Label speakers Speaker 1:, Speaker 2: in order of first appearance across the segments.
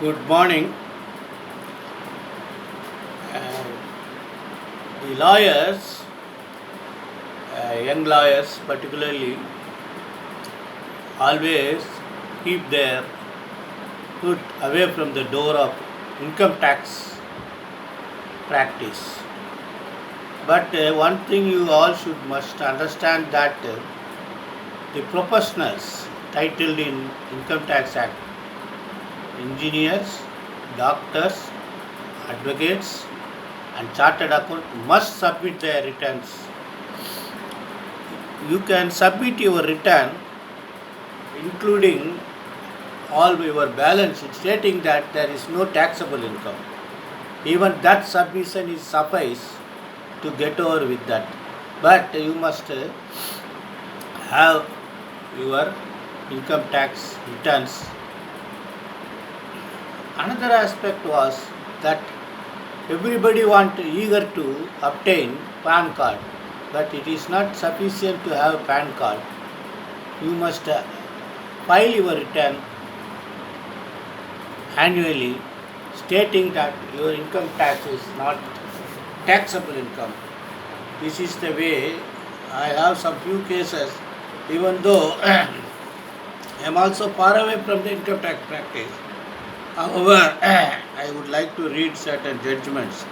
Speaker 1: Good morning. Uh, the lawyers, young lawyers particularly, always keep their foot away from the door of income tax practice. But one thing you all should must understand that the professionals titled in Income Tax Act, engineers, doctors, advocates, and chartered account must submit their returns. You can submit your return including all your balance sheet stating that there is no taxable income. Even that submission is suffice to get over with that. But you must have your income tax returns. Another aspect was that everybody eager to obtain PAN card, but it is not sufficient to have PAN card. You must file your return annually stating that your income tax is not taxable income. This is the way. I have some few cases, even though I am also far away from the income tax practice. However, I would like to read certain judgments.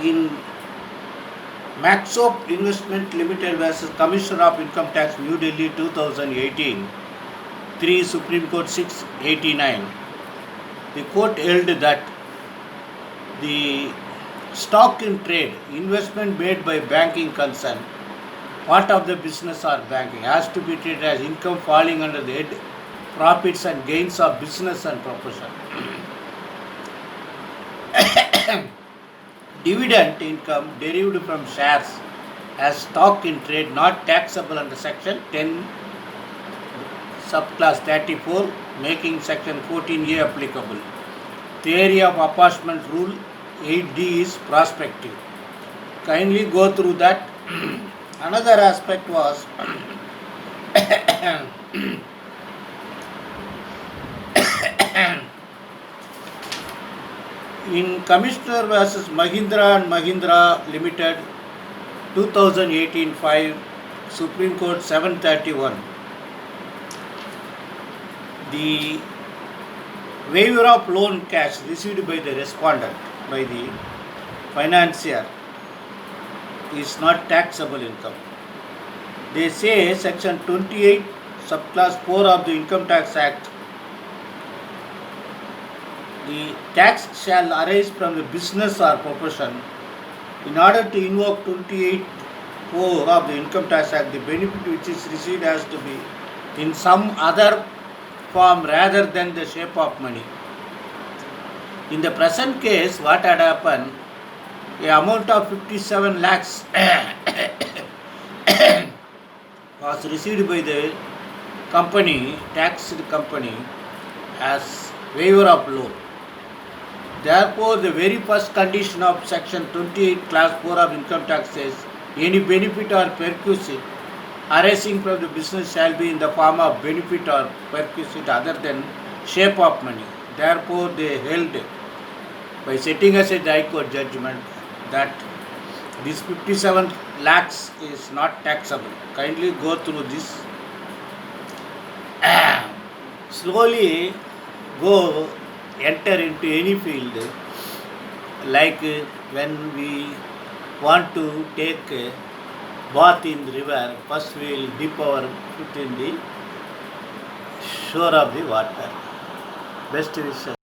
Speaker 1: In Maxop Investment Limited versus Commissioner of Income Tax, New Delhi 2018, 3 Supreme Court 689. The court held that the stock in trade, investment made by banking concern, part of the business or banking, has to be treated as income falling under the head profits and gains of business and profession. Dividend income derived from shares as stock in trade not taxable under section 10 subclass 34, making section 14A applicable. Theory of apportionment rule 8D is prospective. Kindly go through that. Another aspect was in Commissioner versus Mahindra and Mahindra Limited 2018-5 Supreme Court 731, the waiver of loan cash received by the respondent, by the financier, is not taxable income. They say section 28 subclass 4 of the Income Tax Act, the tax shall arise from the business or profession. In order to invoke 28(4) of the Income Tax Act, the benefit which is received has to be in some other form rather than the shape of money. In the present case, what had happened, the amount of 57 lakhs was received by the company, taxed company, as waiver of loan. Therefore, the very first condition of section 28 class 4 of income tax says any benefit or perquisite arising from the business shall be in the form of benefit or perquisite other than shape of money. Therefore, they held by setting aside the High Court judgment that this 57 lakhs is not taxable. Kindly go through this. Slowly go enter into any field, like when we want to take a bath in the river, first we will dip our foot in the shore of the water. Best wishes.